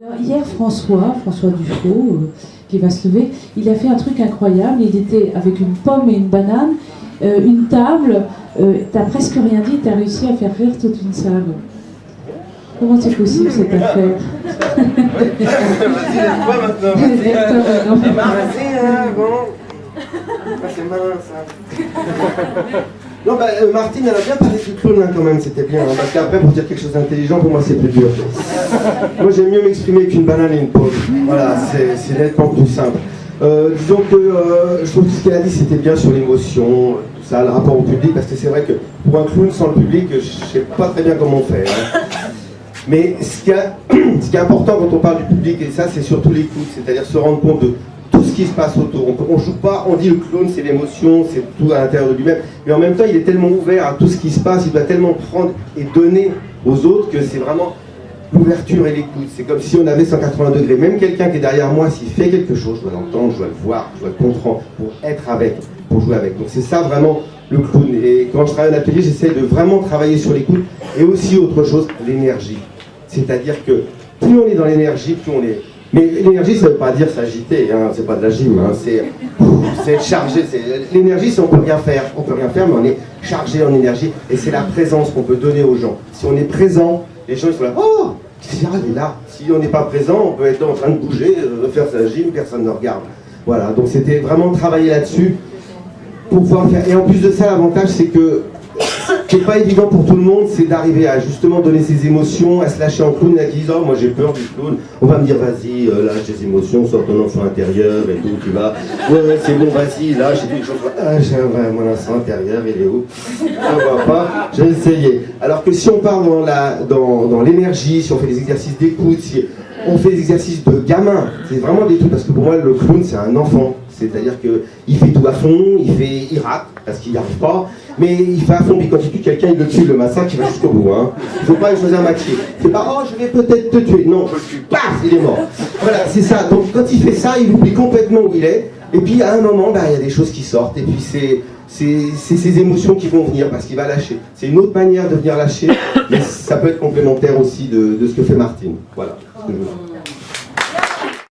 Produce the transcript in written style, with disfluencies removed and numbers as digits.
Alors, hier, François Dufaux, qui va se lever, il a fait un truc incroyable. Il était avec une pomme et une banane, une table. T'as presque rien dit, t'as réussi à faire rire toute une salle. Comment c'est possible cette affaire? Vas-y, laisse-toi maintenant. Vas-y, hein, bon. Ah, c'est malin ça. Non, bah, Martine, elle a bien parlé du clown hein, quand même, c'était bien. Hein, parce qu'après, pour dire quelque chose d'intelligent, pour moi, c'est plus dur. Moi, j'aime mieux m'exprimer qu'une banane et une pomme. Voilà, c'est nettement plus simple. Disons que je trouve que ce qu'elle a dit, c'était bien sur l'émotion, tout ça, le rapport au public, parce que c'est vrai que pour un clown sans le public, je sais pas très bien comment on fait. Hein. Mais ce qui est important quand on parle du public, et ça, c'est surtout l'écoute, c'est-à-dire se rendre compte de tout ce qui se passe autour. On joue pas, on dit le clown, c'est l'émotion, c'est tout à l'intérieur de lui-même, mais en même temps, il est tellement ouvert à tout ce qui se passe, il doit tellement prendre et donner aux autres que c'est vraiment l'ouverture et l'écoute. C'est comme si on avait 180 degrés. Même quelqu'un qui est derrière moi, s'il fait quelque chose, je dois l'entendre, je dois le voir, je dois le comprendre, pour être avec, pour jouer avec. Donc c'est ça vraiment le clown. Et quand je travaille en atelier, j'essaie de vraiment travailler sur l'écoute et aussi autre chose, l'énergie. C'est-à-dire que plus on est dans l'énergie, plus on est... Mais l'énergie, ça ne veut pas dire s'agiter, hein, c'est pas de la gym, hein, c'est être chargé. L'énergie, c'est on peut rien faire, mais on est chargé en énergie et c'est la présence qu'on peut donner aux gens. Si on est présent, les gens ils sont là, oh, il est là. Si on n'est pas présent, on peut être en train de bouger, faire sa gym, personne ne regarde. Voilà, donc c'était vraiment travailler là-dessus pour pouvoir faire. Et en plus de ça, l'avantage, c'est que ce qui n'est pas évident pour tout le monde, c'est d'arriver à justement donner ses émotions, à se lâcher en clown, à dire oh, moi j'ai peur du clown. On va me dire vas-y, lâche tes émotions, sors ton enfant intérieur et tout, tu vas. Ouais, c'est bon, vas-y, lâche et tout. Ah, j'ai mon enfant intérieur, il est où? Je ne vois pas, j'ai essayé. Alors que si on part dans l'énergie, si on fait des exercices d'écoute, si on fait des exercices de gamin, c'est vraiment des trucs, parce que pour moi le clown c'est un enfant. C'est-à-dire qu'il fait tout à fond, il rate parce qu'il n'y arrive pas, mais il fait à fond, puis quand il tue quelqu'un, il le tue, le massacre, il va jusqu'au bout. Hein. Il ne faut pas choisir un maquis. C'est pas, oh, je vais peut-être te tuer. Non, je le tue, paf, il est mort. Voilà, c'est ça. Donc quand il fait ça, il oublie complètement où il est, et puis à un moment, bah, il y a des choses qui sortent, et puis c'est ces émotions qui vont venir, parce qu'il va lâcher. C'est une autre manière de venir lâcher, mais ça peut être complémentaire aussi de ce que fait Martine. Voilà.